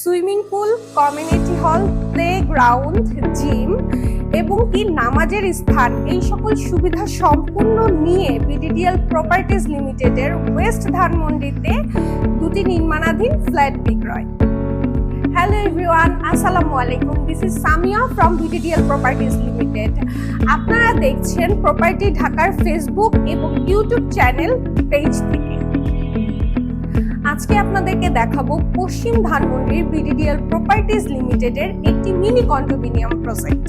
Swimming pool, community hall, playground, gym এবং কি নামাজের স্থান এই সকল সুবিধা সম্পূর্ণ নিয়ে বিডিডিএল প্রপার্টিজ লিমিটেডের ওয়েস্ট ধানমন্ডিতে দুটি নির্মাণাধীন ফ্ল্যাট বিক্রয়। হ্যালো এভরিওয়ান, আসসালামু আলাইকুম। This is Samia from BDDL properties limited. আপনারা দেখছেন প্রপার্টি ঢাকার ফেসবুক এবং ইউটিউব চ্যানেল পেজ থেকে। আজকে আপনাদেরকে দেখাবো পশ্চিম ধানমন্ডির বিডিডিএল প্রপার্টিজ লিমিটেডের একটি মিনি কন্ডোমিনিয়াম প্রজেক্ট।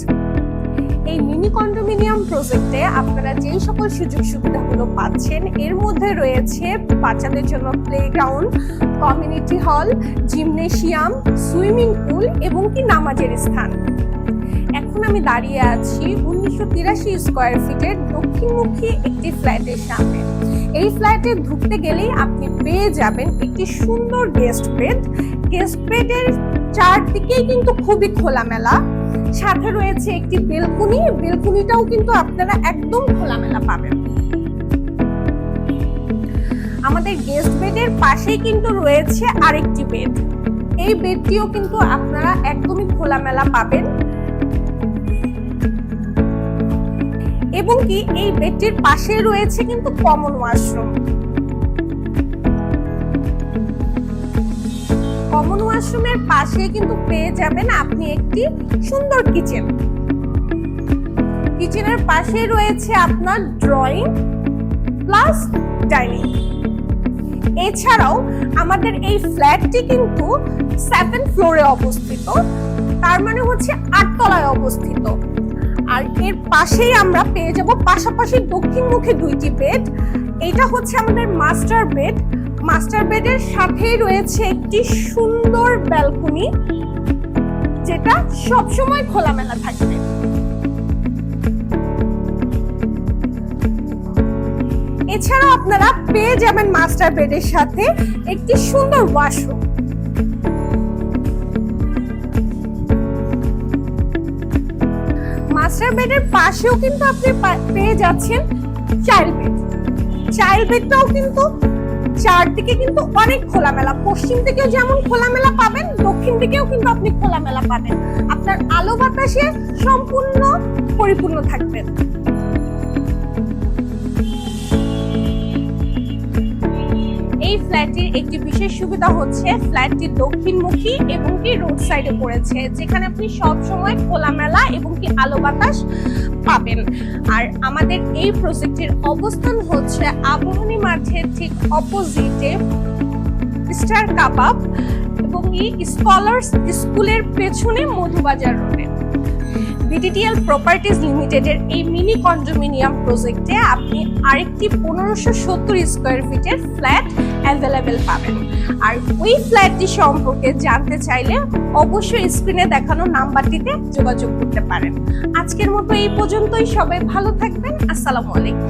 এই মিনি কন্ডোমিনিয়াম প্রজেক্টে আপনারা যেই সকল সুযোগ সুবিধাগুলো পাচ্ছেন এর মধ্যে রয়েছে বাচ্চাদের জন্য playground, community hall, gymnasium, swimming pool এবং কি নামাজের স্থান। এখন আমি দাঁড়িয়ে আছি 1983 স্কোয়ার ফিটের দক্ষিণমুখী একটি ফ্ল্যাটের সামনে। এই ফ্ল্যাটে ঢুকতে গেলেই আপনি পেয়ে যাবেন একটি সুন্দর গেস্ট বেড। গেস্ট বেডের চারদিকেই কিন্তু খুবই খোলামেলা, সাথে রয়েছে একটি বেলকনি। বেলকনিটাও কিন্তু আপনারা একদম খোলামেলা পাবেন। আমাদের গেস্ট বেডের পাশেই কিন্তু রয়েছে আরেকটি বেড। এই বেডটিও কিন্তু আপনারা একদমই খোলামেলা পাবেন এবং কি এই বেডটির পাশে রয়েছে কিন্তু কমন ওয়াশরুম। কমন ওয়াশরুমের পাশে কিন্তু পেয়ে যাবেন আপনি একটি সুন্দর কিচেন। কিচেনের পাশে রয়েছে আপনার ড্রয়িং প্লাস ডাইনিং। এছাড়াও আমাদের এই ফ্ল্যাটটি কিন্তু 7 ফ্লোরে অবস্থিত, তার মানে হচ্ছে 8 তলায় অবস্থিত। আর এর পাশেই আমরা পেয়ে যাব পাশাপাশি দক্ষিণমুখী দুইটি বেড। এটা হচ্ছে আমাদের মাস্টার বেড। মাস্টার বেডের সাথেই রয়েছে একটি সুন্দর ব্যালকনি, যেটা সবসময় খোলামেলা থাকবে। এছাড়াও আপনারা পেয়ে যাবেন মাস্টার বেডের সাথে একটি সুন্দর ওয়াশরুম। মাস্টার বেডের পাশেও কিন্তু আপনি পেয়ে যাচ্ছেন চাইল্ড বেড। চাইল্ড বেডটাও কিন্তু চারদিকে কিন্তু অনেক খোলামেলা। পশ্চিম দিকেও যেমন খোলামেলা পাবেন, দক্ষিণ দিকেও কিন্তু আপনি খোলামেলা পাবেন। আপনার আলো বাতাসে সম্পূর্ণ পরিপূর্ণ থাকবেন। এই ফ্ল্যাটটির একটি বিশেষ সুবিধা হচ্ছে ফ্ল্যাটটি দক্ষিণমুখী এবং কি রোড সাইডে পড়েছে, যেখানে আপনি সব সময় খোলামেলা এবং কি আলো বাতাস পাবেন। আর আমাদের এই প্রজেক্টের অবস্থান হচ্ছে আবরণী মাঠের ঠিক অপোজিটে স্টার কাবাব এবং এই স্কলার্স স্কুলের পেছনে মধুবাজার রোডে। বিডিডিএল প্রপার্টিজ লিমিটেডের এই মিনি কন্ডোমিনিয়াম প্রজেক্টে আপনি আরেকটি 1570 স্কোয়ার ফিটের ফ্ল্যাট অ্যাভেলেবেল পাবেন। আর ওই ফ্ল্যাটটি সম্পর্কে জানতে চাইলে অবশ্যই স্ক্রিনে দেখানো নাম্বারটিতে যোগাযোগ করতে পারেন। আজকের মতো এই পর্যন্তই। সবাই ভালো থাকবেন। আসসালামু আলাইকুম।